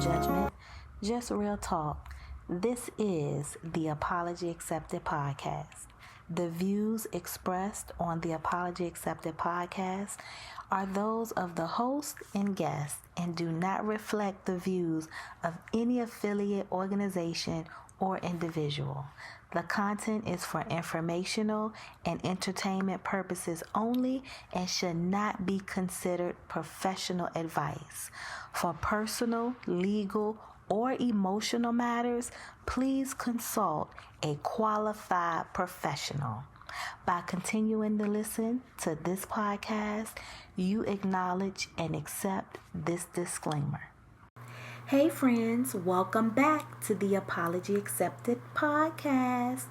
judgment, just real talk. This is the Apology Accepted podcast. The views expressed on the Apology Accepted podcast are those of the host and guest and do not reflect the views of any affiliate organization or individual. The content is for informational and entertainment purposes only and should not be considered professional advice. For personal, legal, or emotional matters, please consult a qualified professional. By continuing to listen to this podcast, you acknowledge and accept this disclaimer. Hey friends, welcome back to the Apology Accepted podcast.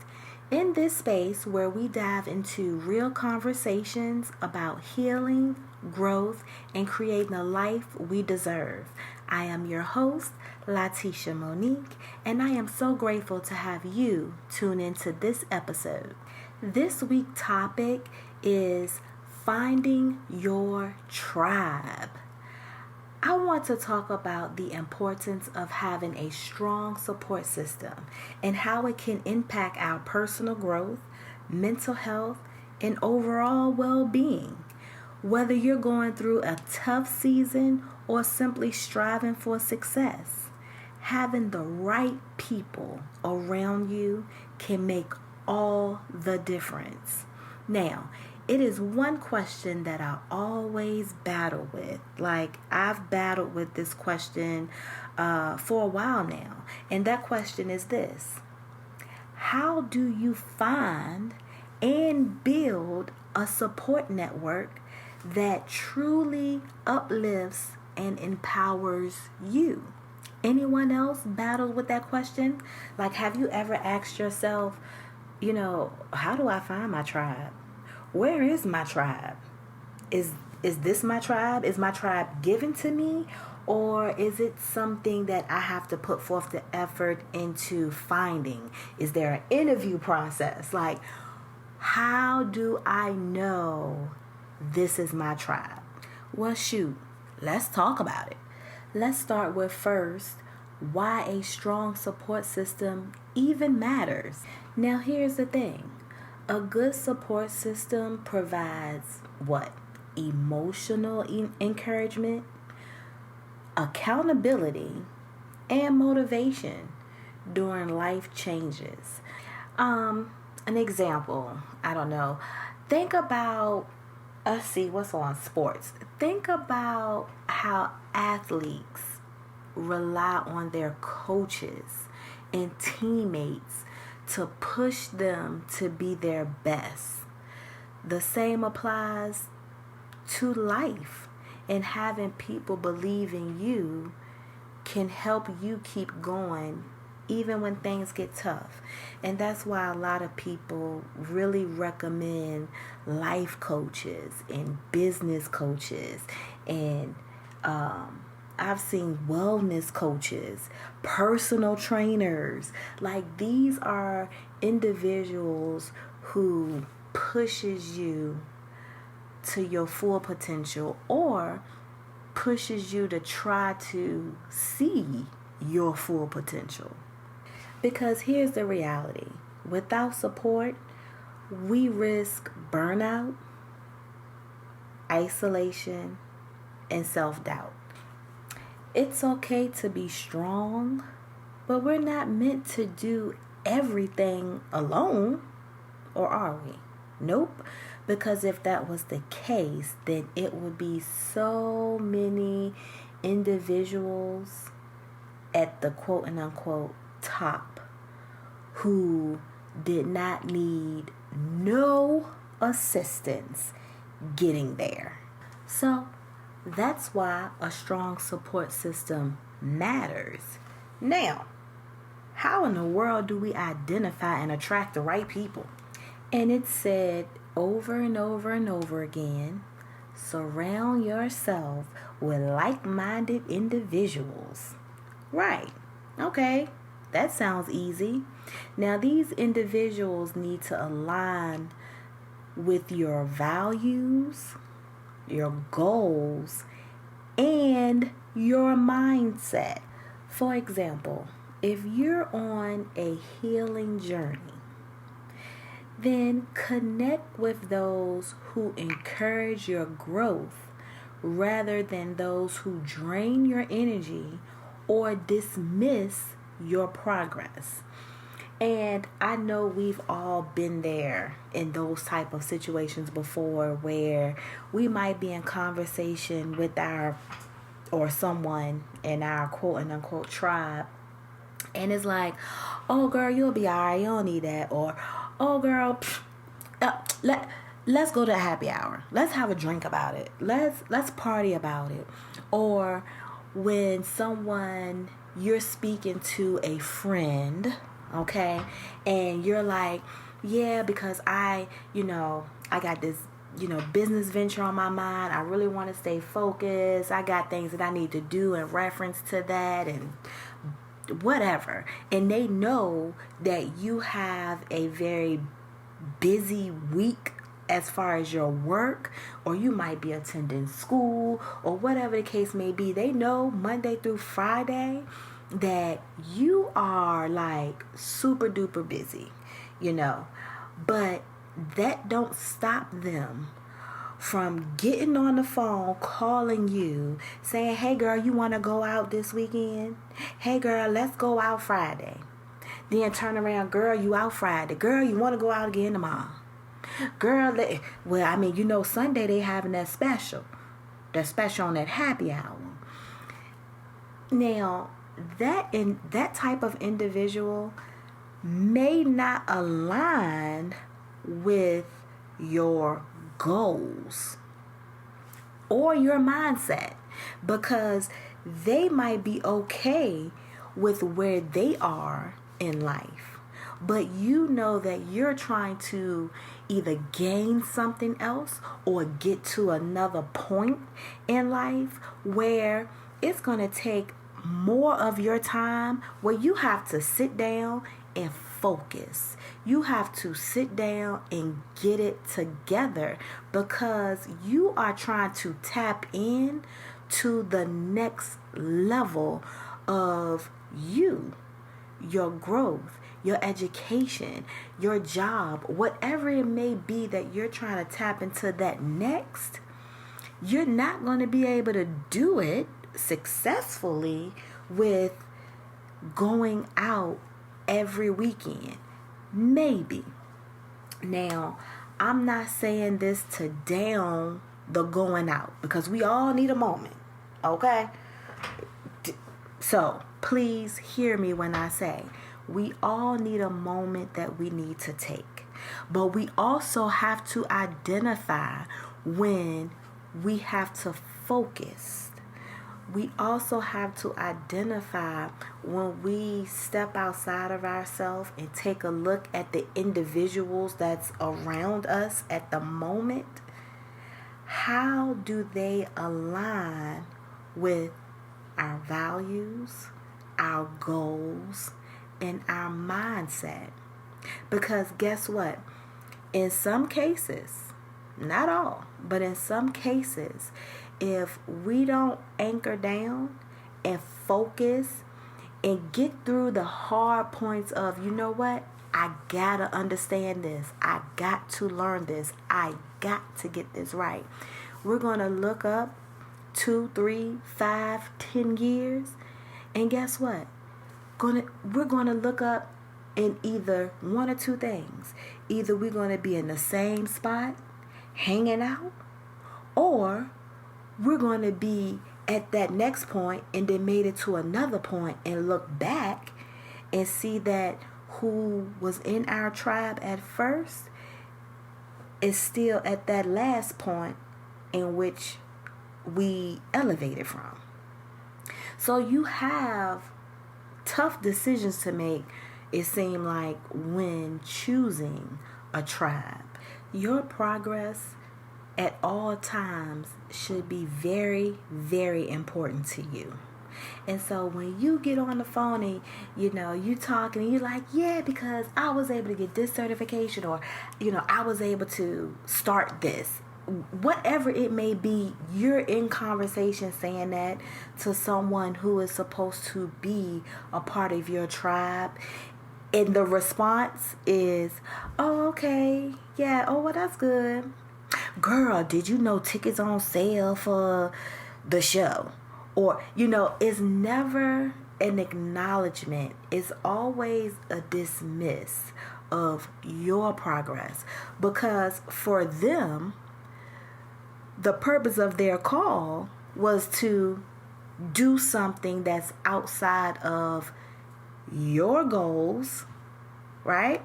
In this space where we dive into real conversations about healing, growth, and creating a life we deserve. I am your host, LaTesha Monique, and I am so grateful to have you tune into this episode. This week's topic is finding your tribe. I want to talk about the importance of having a strong support system and how it can impact our personal growth, mental health, and overall well-being. Whether you're going through a tough season or simply striving for success, having the right people around you can make all the difference. Now, it is one question that I always battle with. Like, I've battled with this question for a while now. And that question is this: how do you find and build a support network that truly uplifts and empowers you? Anyone else battled with that question? Like, have you ever asked yourself, how do I find my tribe? Where is my tribe? Is this my tribe? Is my tribe given to me? Or is it something that I have to put forth the effort into finding? Is there an interview process? Like, how do I know this is my tribe? Well, shoot, let's talk about it. Let's start with first, why a strong support system even matters. Now, here's the thing. A good support system provides what? Emotional encouragement, accountability, and motivation during life changes. An example, I don't know. Think about, let's see what's on sports. Think about how athletes rely on their coaches and teammates to push them to be their best. The same applies to life, and having people believe in you can help you keep going even when things get tough. And that's why a lot of people really recommend life coaches and business coaches and I've seen wellness coaches, personal trainers. Like, these are individuals who pushes you to your full potential or pushes you to try to see your full potential. Because here's the reality. Without support, we risk burnout, isolation, and self-doubt. It's okay to be strong, but we're not meant to do everything alone, or are we? Nope. Because if that was the case, then it would be so many individuals at the quote and unquote top who did not need no assistance getting there. So that's why a strong support system matters. Now, how in the world do we identify and attract the right people? And it's said over and over and over again, surround yourself with like-minded individuals. Right. Okay. That sounds easy. Now, these individuals need to align with your values, your goals, and your mindset. For example, if you're on a healing journey, then connect with those who encourage your growth rather than those who drain your energy or dismiss your progress. And I know we've all been there in those type of situations before, where we might be in conversation with our or someone in our quote and unquote tribe, and it's like, oh girl, you'll be alright, you don't need that, or oh girl, let's go to a happy hour, let's have a drink about it, let's party about it. Or when someone, you're speaking to a friend, okay, and you're like, yeah, because I got this business venture on my mind, I really want to stay focused, I got things that I need to do in reference to that and whatever, and they know that you have a very busy week as far as your work, or you might be attending school, or whatever the case may be. They know Monday through Friday that you are like super duper busy, but that don't stop them from getting on the phone, calling you, saying, hey girl, you want to go out this weekend? Hey girl, let's go out Friday. Then turn around, girl, you out Friday. Girl, you want to go out again tomorrow? Girl, Sunday they having that special on that happy hour. Now, that type of individual may not align with your goals or your mindset, because they might be okay with where they are in life, but you know that you're trying to either gain something else or get to another point in life where it's going to take more of your time, where you have to sit down and focus. You have to sit down and get it together, because you are trying to tap in to the next level of you, your growth, your education, your job, whatever it may be that you're trying to tap into that next. You're not going to be able to do it successfully with going out every weekend. Maybe. Now, I'm not saying this to down the going out, because we all need a moment, okay? So please hear me when I say we all need a moment that we need to take, but we also have to identify when we have to focus. We also have to identify when we step outside of ourselves and take a look at the individuals that's around us at the moment. How do they align with our values, our goals, and our mindset? Because guess what? In some cases, not all, but in some cases, if we don't anchor down and focus and get through the hard points of, you know what, I gotta understand this, I got to learn this, I got to get this right, we're gonna look up 2, 3, 5, 10 years, and guess what? We're gonna look up in either one or two things. Either we're gonna be in the same spot, hanging out, or we're going to be at that next point and then made it to another point and look back and see that who was in our tribe at first is still at that last point in which we elevated from. So you have tough decisions to make, it seems like, when choosing a tribe. Your progress at all times should be very, very important to you. And so when you get on the phone and you talk and you're like, yeah, because I was able to get this certification, or I was able to start this, whatever it may be, you're in conversation saying that to someone who is supposed to be a part of your tribe, and the response is, oh, okay, yeah, oh, well, that's good. Girl, did you know tickets on sale for the show? Or, it's never an acknowledgement. It's always a dismiss of your progress. Because for them, the purpose of their call was to do something that's outside of your goals, right?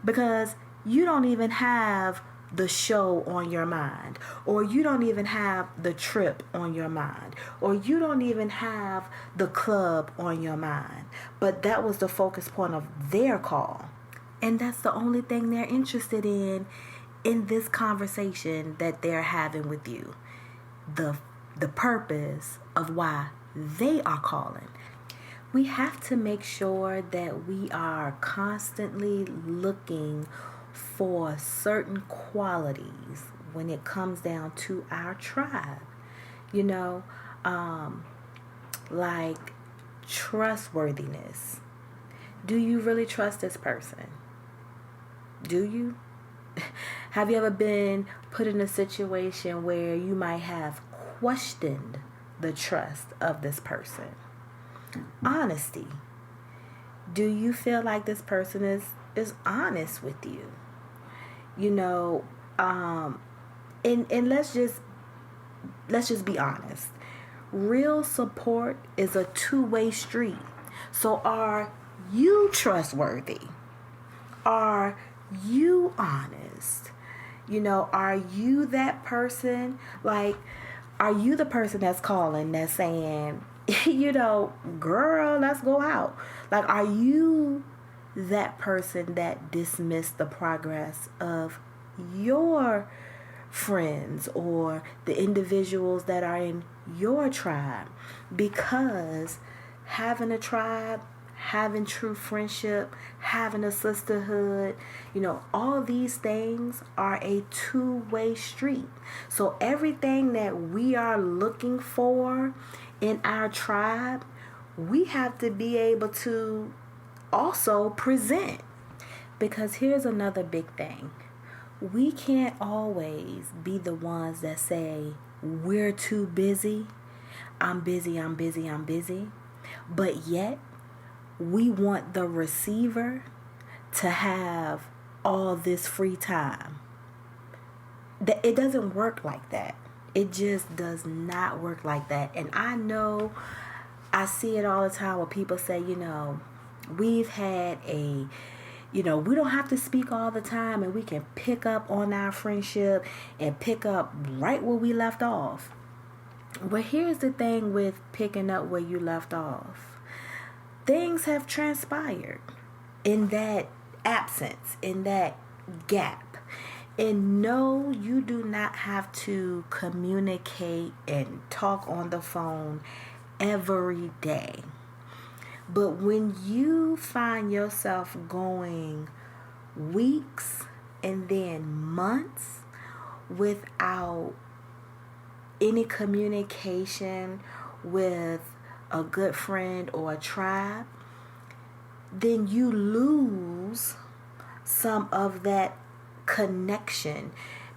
Because you don't even have the show on your mind, or you don't even have the trip on your mind, or you don't even have the club on your mind. But that was the focus point of their call. And that's the only thing they're interested in this conversation that they're having with you. The purpose of why they are calling. We have to make sure that we are constantly looking for certain qualities when it comes down to our tribe. Like trustworthiness. Do you really trust this person? Do you? Have you ever been put in a situation where you might have questioned the trust of this person? Honesty. Do you feel like this person is honest with you? And let's just be honest. Real support is a two-way street. So are you trustworthy? Are you honest? Are you that person? Like, are you the person that's calling, that's saying, girl, let's go out? Like, are you that person that dismissed the progress of your friends or the individuals that are in your tribe? Because having a tribe, having true friendship, having a sisterhood, all these things are a two-way street. So everything that we are looking for in our tribe, we have to be able to also present. Because here's another big thing. We can't always be the ones that say, we're too busy. I'm busy, I'm busy, I'm busy. But yet, we want the receiver to have all this free time. It doesn't work like that. It just does not work like that. And I know, I see it all the time where people say, we've had we don't have to speak all the time, and we can pick up on our friendship and pick up right where we left off. Well, here's the thing with picking up where you left off. Things have transpired in that absence, in that gap. And no, you do not have to communicate and talk on the phone every day. But when you find yourself going weeks and then months without any communication with a good friend or a tribe, then you lose some of that connection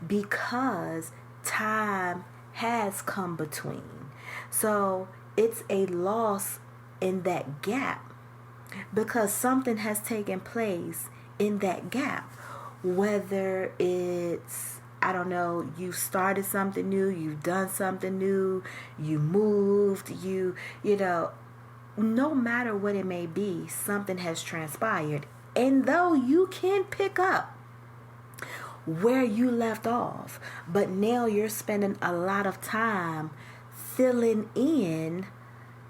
because time has come between. So it's a loss in that gap because something has taken place in that gap. Whether it's, I don't know, you started something new, you've done something new, you moved, no matter what it may be, something has transpired. And though you can pick up where you left off, but now you're spending a lot of time filling in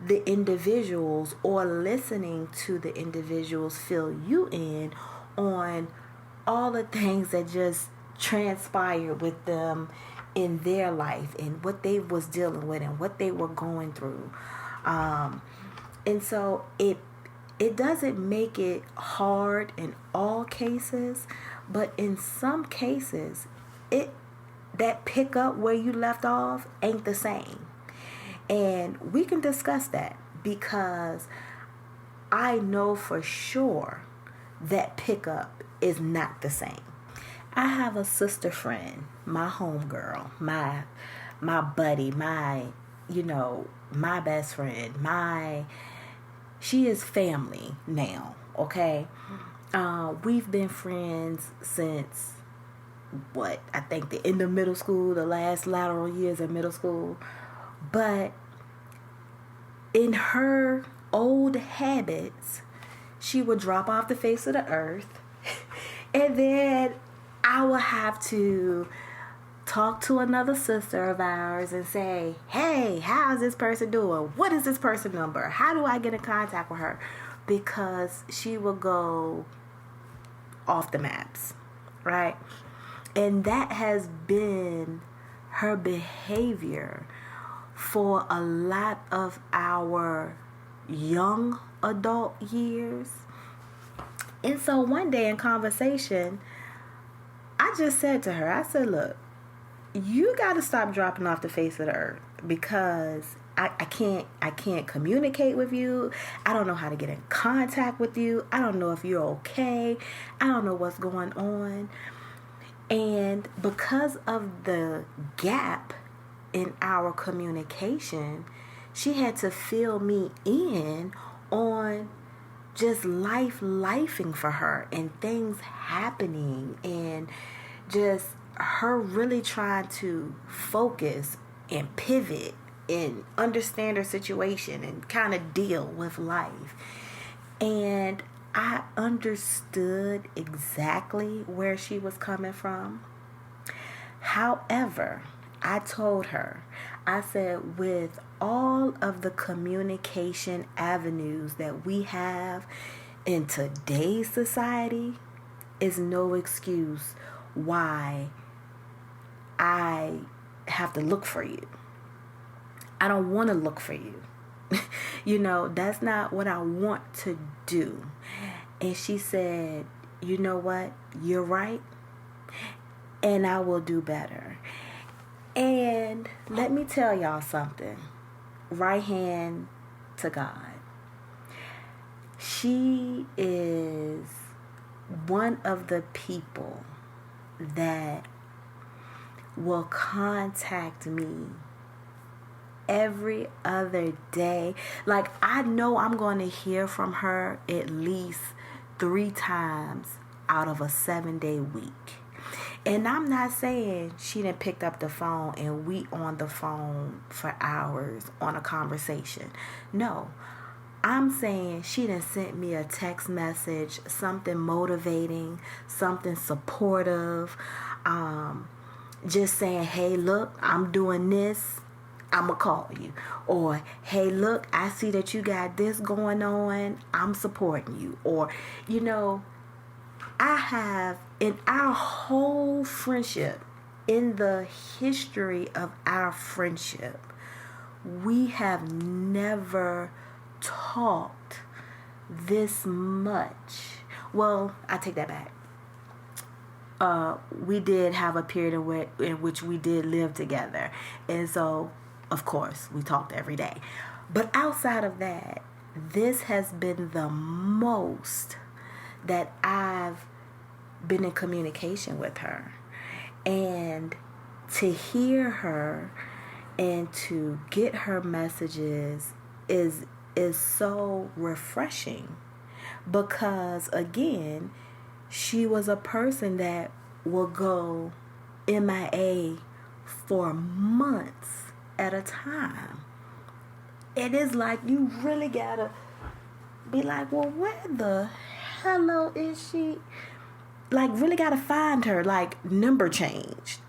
the individuals or listening to the individuals fill you in on all the things that just transpired with them in their life and what they was dealing with and what they were going through. And so it doesn't make it hard in all cases, but in some cases, it that pick up where you left off ain't the same. And we can discuss that, because I know for sure that pickup is not the same. I have a sister friend, my homegirl, my buddy, my best friend, she is family now, okay? We've been friends since I think the end of middle school, the last lateral years of middle school. But in her old habits, she would drop off the face of the earth, and then I would have to talk to another sister of ours and say, hey, how's this person doing? What is this person number? How do I get in contact with her? Because she would go off the maps, right? And that has been her behavior for a lot of our young adult years. And so one day in conversation, I just said to her, I said, look, you got to stop dropping off the face of the earth, because I can't communicate with you. I don't know how to get in contact with you. I don't know if you're okay. I don't know what's going on. And because of the gap in our communication, she had to fill me in on just lifing for her, and things happening, and just her really trying to focus and pivot and understand her situation and kind of deal with life. And I understood exactly where she was coming from. However, I told her, I said, with all of the communication avenues that we have in today's society, is no excuse why I have to look for you. I don't want to look for you. That's not what I want to do. And she said, you know what? You're right. And I will do better. And let me tell y'all something. Right hand to God. She is one of the people that will contact me every other day. Like, I know I'm going to hear from her at least 3 times out of a 7-day week. And I'm not saying she didn't pick up the phone and we on the phone for hours on a conversation. No, I'm saying she done sent me a text message, something motivating, something supportive, just saying, hey, look, I'm doing this, I'm going to call you. Or, hey, look, I see that you got this going on, I'm supporting you. Or, I have, in our whole friendship, in the history of our friendship, we have never talked this much. Well, I take that back. We did have a period in which we did live together. And so, of course, we talked every day. But outside of that, this has been the most that I've been in communication with her. And to hear her and to get her messages is so refreshing, because again, she was a person that will go MIA for months at a time. It is like you really gotta be like, well, where the hello is she? Like, really gotta find her. Like, number changed,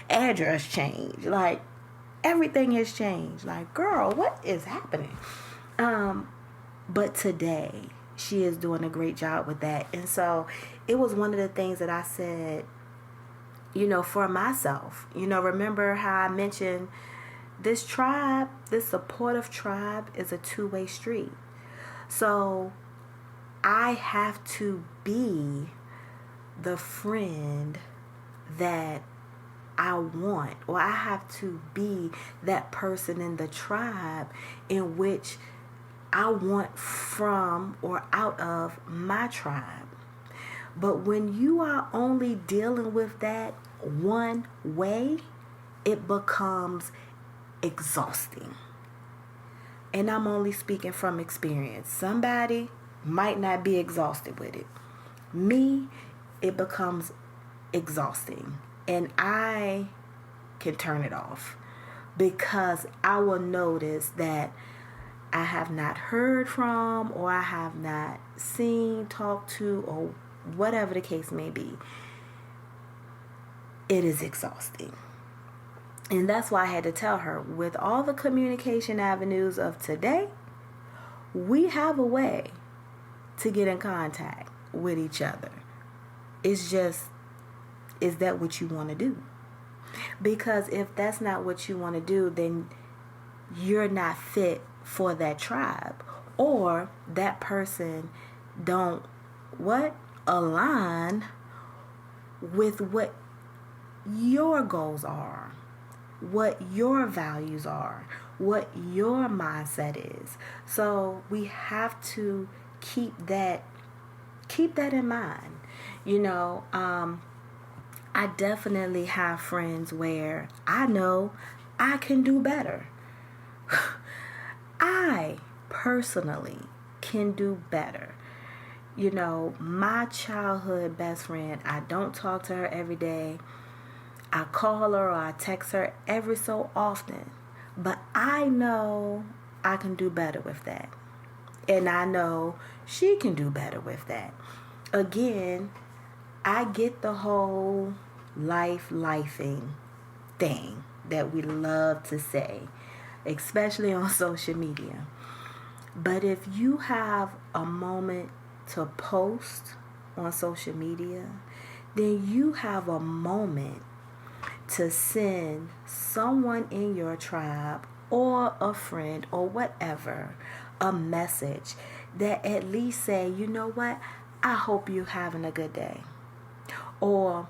address changed, like everything has changed. Like, girl, what is happening? But today she is doing a great job with that. And so it was one of the things that I said, for myself. Remember how I mentioned this tribe, this supportive tribe, is a two-way street. So I have to be the friend that I want, or I have to be that person in the tribe in which I want from or out of my tribe. But when you are only dealing with that one way, it becomes exhausting. And I'm only speaking from experience. Somebody might not be exhausted with it. Me, it becomes exhausting. And I can turn it off because I will notice that I have not heard from, or I have not seen, talked to, or whatever the case may be. It is exhausting. And that's why I had to tell her, with all the communication avenues of today, we have a way to get in contact with each other. It's just, is that what you want to do? Because if that's not what you want to do, then you're not fit for that tribe, or that person don't align with what your goals are, what your values are, what your mindset is. So we have to keep that in mind. I definitely have friends where I know I can do better. I personally can do better. My childhood best friend, I don't talk to her every day. I call her or I text her every so often. But I know I can do better with that. And I know she can do better with that. Again, I get the whole lifing thing that we love to say, especially on social media. But if you have a moment to post on social media, then you have a moment to send someone in your tribe or a friend or whatever a message that at least say, you know what, I hope you're having a good day, or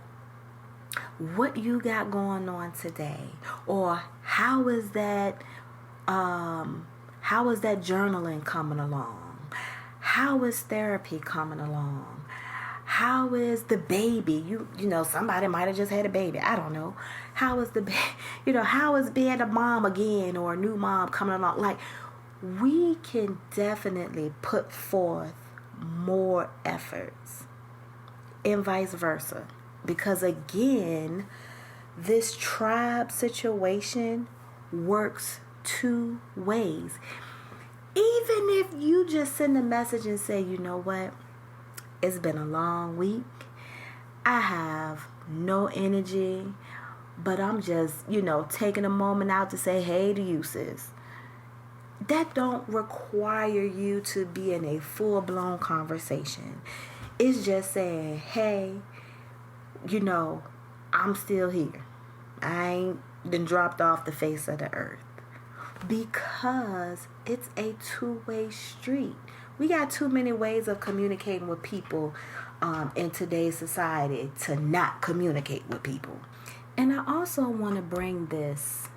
what you got going on today, or how is that journaling coming along, how is therapy coming along, how is the baby, somebody might have just had a baby, I don't know, how is how is being a mom again, or a new mom coming along. Like, we can definitely put forth more efforts, and vice versa, because again, this tribe situation works two ways. Even if you just send a message and say, you know what, it's been a long week, I have no energy, but I'm just, taking a moment out to say hey to you, sis. That don't require you to be in a full-blown conversation. It's just saying, hey, I'm still here. I ain't been dropped off the face of the earth. Because it's a two-way street. We got too many ways of communicating with people in today's society to not communicate with people. And I also want to bring this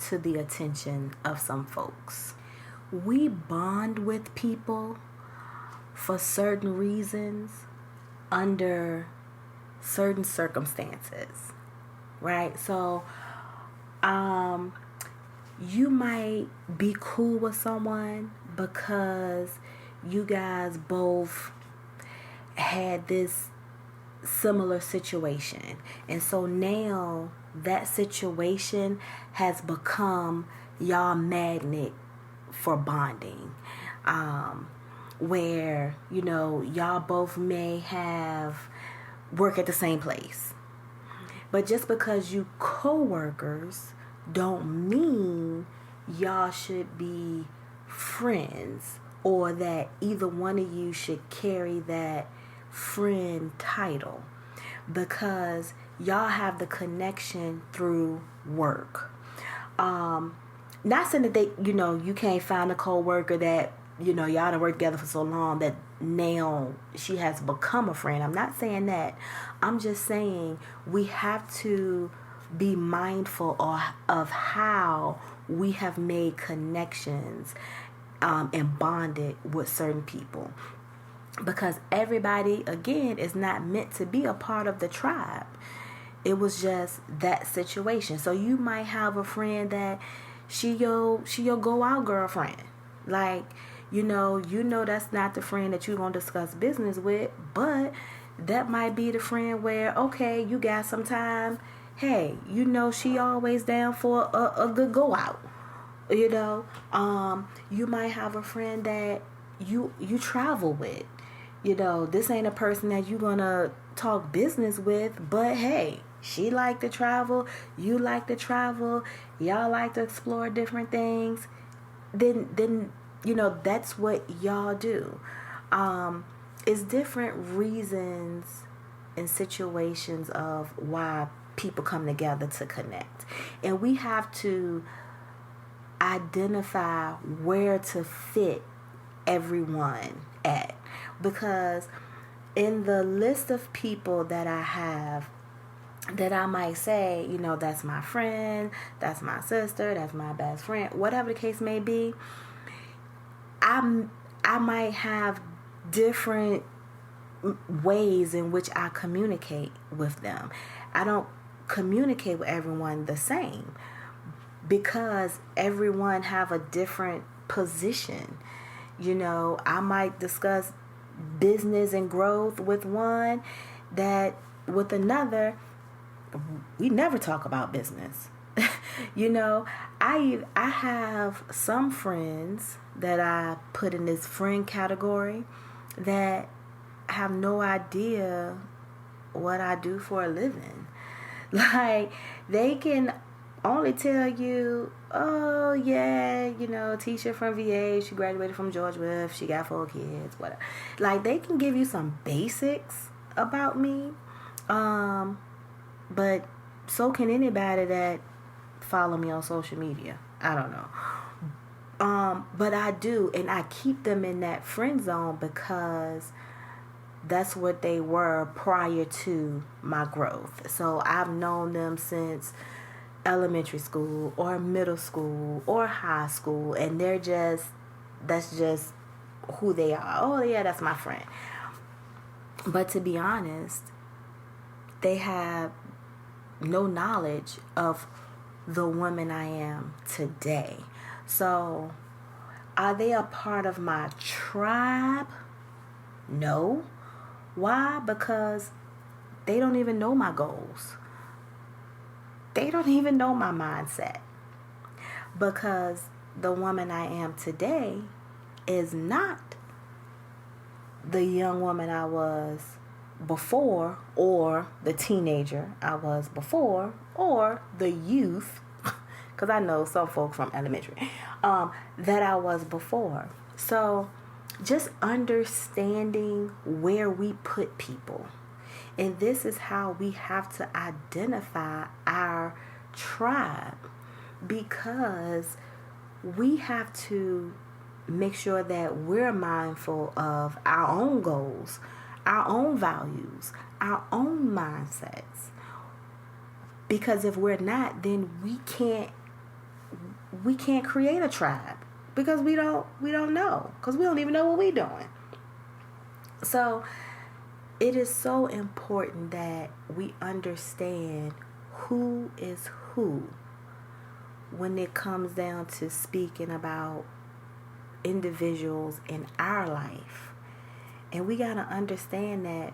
to the attention of some folks. We bond with people for certain reasons under certain circumstances, right? So, you might be cool with someone because you guys both had this similar situation. And so now that situation has become y'all magnet for bonding. Where, y'all both may have work at the same place. But just because you co-workers don't mean y'all should be friends, or that either one of you should carry that friend title, because y'all have the connection through work. Not saying that they, you can't find a co-worker that, y'all done worked together for so long that now she has become a friend. I'm not saying that. I'm just saying we have to be mindful of how we have made connections and bonded with certain people. Because everybody, again, is not meant to be a part of the tribe. It was just that situation. So you might have a friend that she your go out girlfriend. Like, you know that's not the friend that you're gonna discuss business with, but that might be the friend where, okay, you got some time. Hey, she always down for a good go out. You might have a friend that you travel with. This ain't a person that you gonna talk business with, but hey, she like to travel, you like to travel, y'all like to explore different things. Then that's what y'all do. It's different reasons and situations of why people come together to connect, and we have to identify where to fit everyone at. Because in the list of people that I have, that I might say, that's my friend, that's my sister, that's my best friend, whatever the case may be, I might have different ways in which I communicate with them. I don't communicate with everyone the same, because everyone have a different position. I might discuss business and growth with one, that with another we never talk about business. I have some friends that I put in this friend category that have no idea what I do for a living. Like, they can only tell you, oh yeah, Tisha from VA, she graduated from George with, she got 4 kids, whatever. Like, they can give you some basics about me, but so can anybody that follow me on social media. I don't know. But I do, and I keep them in that friend zone because that's what they were prior to my growth. So I've known them since elementary school or middle school or high school, and that's just who they are. Oh yeah, that's my friend. But to be honest, they have no knowledge of the woman I am today. So are they a part of my tribe? No. Why? Because they don't even know my goals. They don't even know my mindset. Because the woman I am today is not the young woman I was before, or the teenager I was before, or the youth, because I know some folks from elementary, that I was before. So just understanding where we put people. And this is how we have to identify our tribe, because we have to make sure that we're mindful of our own goals, our own values, our own mindsets. Because if we're not, then we can't create a tribe, because we don't know, because we don't even know what we're doing. So it is so important that we understand who is who when it comes down to speaking about individuals in our life. And we got to understand that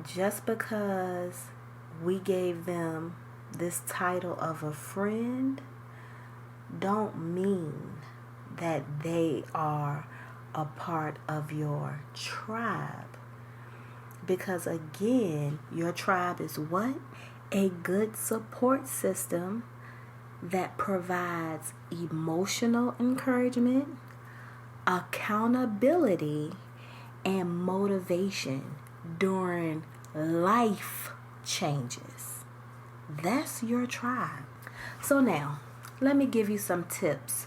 just because we gave them this title of a friend don't mean that they are a part of your tribe. Because again, your tribe is what? A good support system that provides emotional encouragement, accountability, and motivation during life changes. That's your tribe. So now, let me give you some tips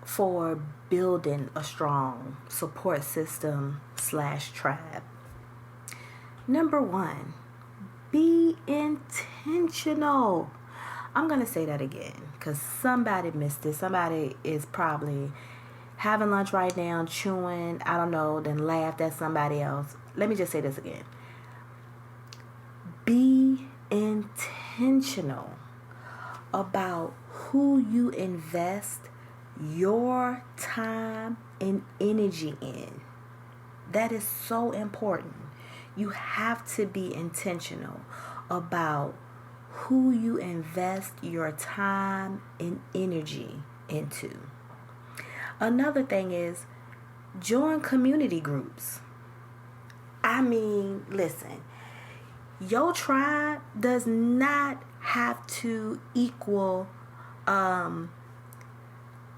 for building a strong support system / tribe. Number 1, Be intentional. I'm going to say that again because somebody missed it. Somebody is probably having lunch right now, chewing, I don't know, then laughed at somebody else. Let me just say this again. Be intentional about who you invest your time and energy in. That is so important. You have to be intentional about who you invest your time and energy into. Another thing is join community groups. I mean, listen, your tribe does not have to equal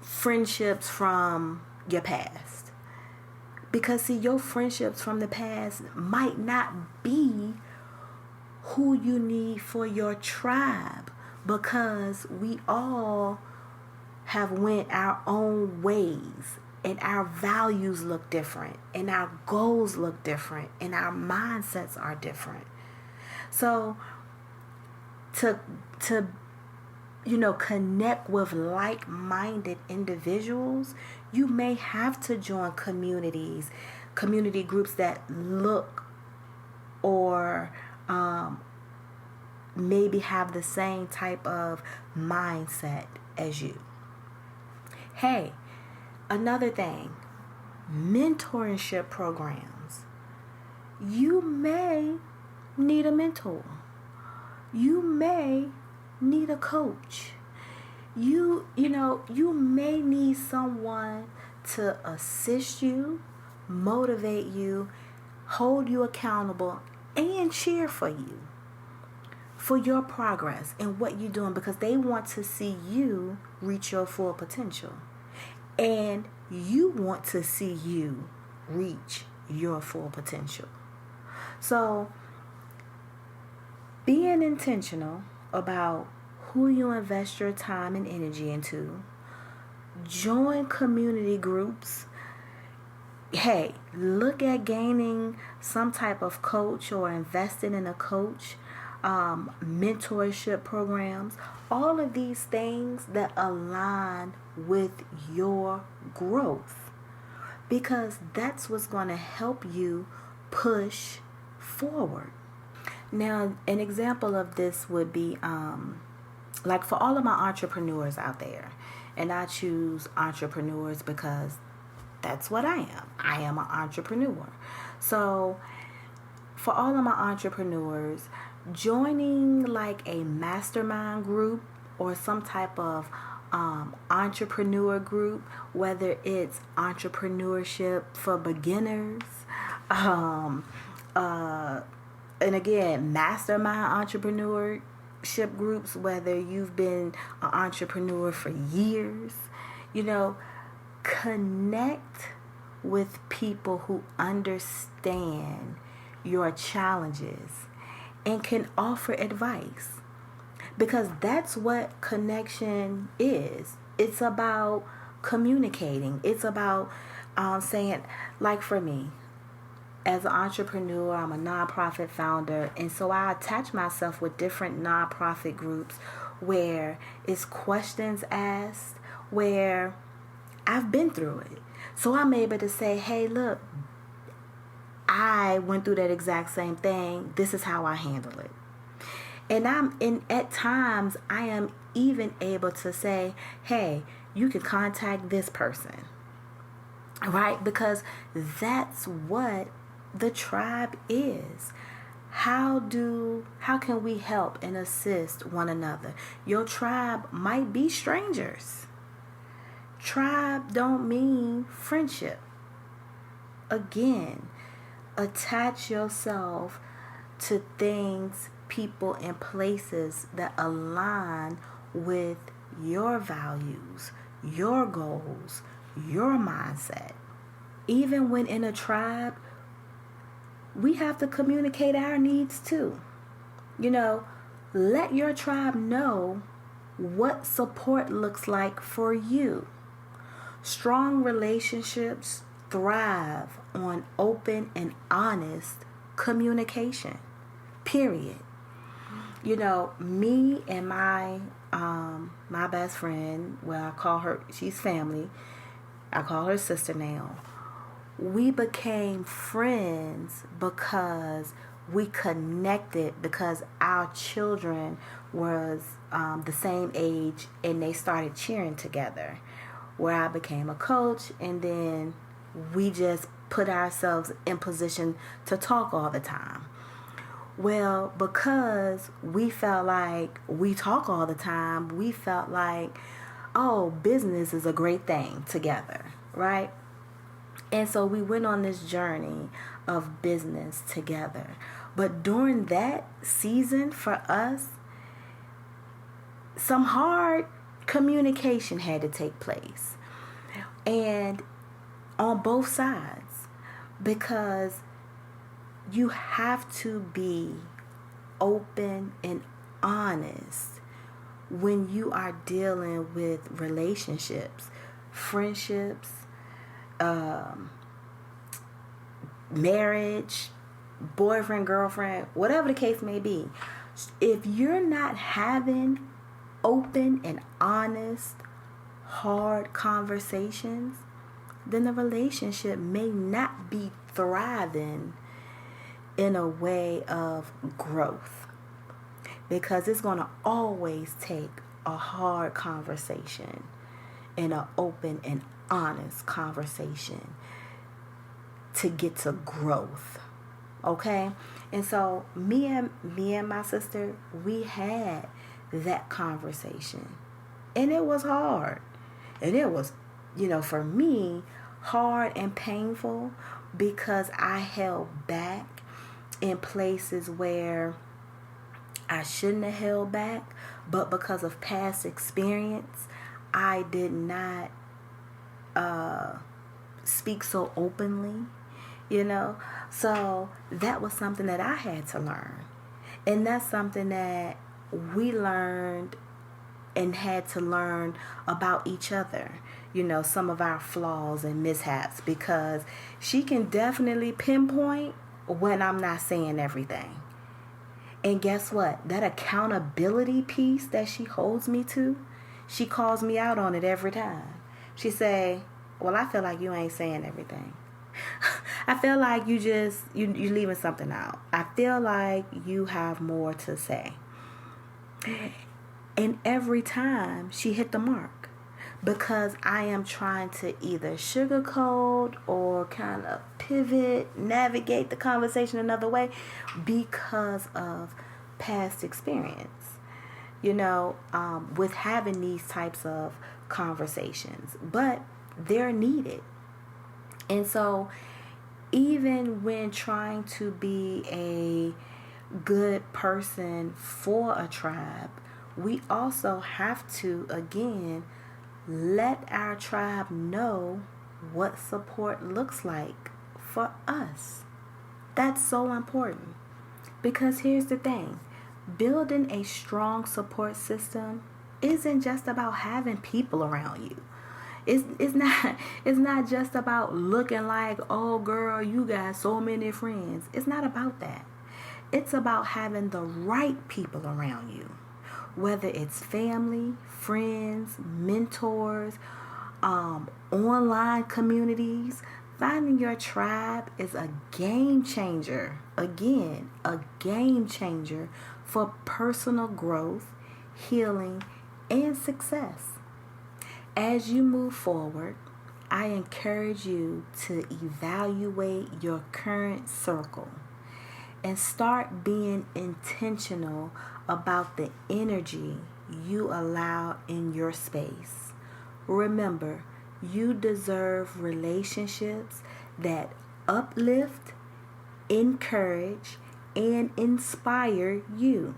friendships from your past. Because see, your friendships from the past might not be who you need for your tribe, because we all have went our own ways, and our values look different, and our goals look different, and our mindsets are different. So to connect with like-minded individuals, you may have to join community groups that look or maybe have the same type of mindset as you. Hey, another thing, mentorship programs. You may need a mentor. You may need a coach. You may need someone to assist you, motivate you, hold you accountable, and cheer for you for your progress and what you're doing, because they want to see you reach your full potential, and you want to see you reach your full potential. So being intentional about who you invest your time and energy into, join community groups. Hey, look at gaining some type of coach or investing in a coach, mentorship programs, all of these things that align with your growth, because that's what's going to help you push forward. Now, an example of this would be like for all of my entrepreneurs out there, and I choose entrepreneurs because that's what I am. I am an entrepreneur. So for all of my entrepreneurs, joining like a mastermind group or some type of entrepreneur group, whether it's entrepreneurship for beginners, and again, mastermind entrepreneurship groups, whether you've been an entrepreneur for years, connect with people who understand your challenges and can offer advice, because that's what connection is. It's about communicating. It's about saying, like for me, as an entrepreneur, I'm a nonprofit founder, and so I attach myself with different nonprofit groups where it's questions asked, where I've been through it. So I'm able to say, hey, look, I went through that exact same thing. This is how I handle it. And at times I am even able to say, hey, you can contact this person. Right? Because that's what the tribe is. How can we help and assist one another? Your tribe might be strangers. Tribe don't mean friendship. Again, attach yourself to things, people, and places that align with your values, your goals, your mindset. Even when in a tribe, we have to communicate our needs too. Let your tribe know what support looks like for you. Strong relationships thrive on open and honest communication. Period. me and my best friend, well, I call her, she's family, I call her sister now. We became friends because we connected, because our children was the same age and they started cheering together, where I became a coach, and then we just put ourselves in position to talk all the time. Well, because we felt like we talk all the time, we felt like, oh, business is a great thing together, right? And so we went on this journey of business together. But during that season for us, some hard communication had to take place. And on both sides, because you have to be open and honest when you are dealing with relationships, friendships, marriage, boyfriend, girlfriend, whatever the case may be. If you're not having open and honest, hard conversations, then the relationship may not be thriving in a way of growth, because it's going to always take a hard conversation and an open and honest conversation to get to growth. Okay? And so me and my sister, we had that conversation, and it was hard, and it was, for me, hard and painful, because I held back in places where I shouldn't have held back, but because of past experience, I did not speak so openly, So that was something that I had to learn. And that's something that we learned and had to learn about each other, some of our flaws and mishaps, because she can definitely pinpoint when I'm not saying everything. And guess what? That accountability piece that she holds me to, she calls me out on it every time. She say, well, I feel like you ain't saying everything. I feel like you're leaving something out. I feel like you have more to say. And every time she hit the mark, because I am trying to either sugarcoat or kind of pivot, navigate the conversation another way because of past experience, with having these types of conversations. But they're needed. And so even when trying to be a good person for a tribe, we also have to, again, let our tribe know what support looks like for us. That's so important. Because here's the thing. Building a strong support system isn't just about having people around you. It's not just about looking like, oh girl, you got so many friends. It's not about that. It's about having the right people around you. Whether it's family, friends, mentors, online communities, finding your tribe is a game changer. Again, a game changer for personal growth, healing, and success. As you move forward, I encourage you to evaluate your current circle and start being intentional about the energy you allow in your space. Remember, you deserve relationships that uplift, encourage, and inspire you.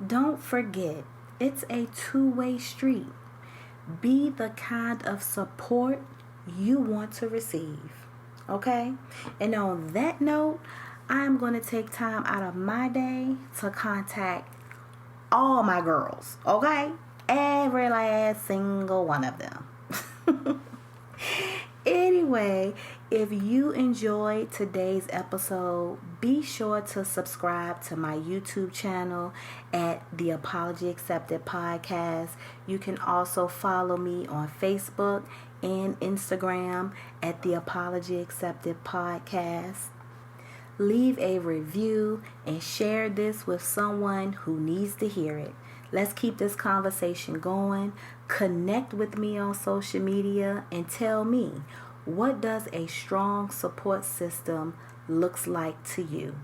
Don't forget, it's a two-way street. Be the kind of support you want to receive. Okay? And on that note, I'm going to take time out of my day to contact all my girls. Okay? Every last single one of them. Anyway. anyway, if you enjoyed today's episode, be sure to subscribe to my YouTube channel at the Apology Accepted Podcast. You can also follow me on Facebook and Instagram at the Apology Accepted Podcast. Leave a review and share this with someone who needs to hear it. Let's keep this conversation going. Connect with me on social media and tell me, what does a strong support system looks like to you?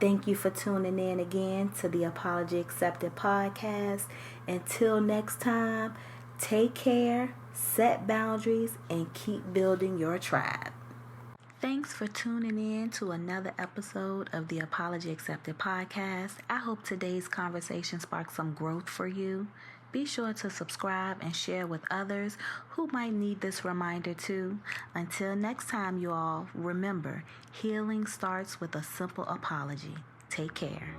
Thank you for tuning in again to the Apology Accepted Podcast. Until next time, take care, set boundaries, and keep building your tribe. Thanks for tuning in to another episode of the Apology Accepted Podcast. I hope today's conversation sparked some growth for you. Be sure to subscribe and share with others who might need this reminder too. Until next time, you all, remember, healing starts with a simple apology. Take care.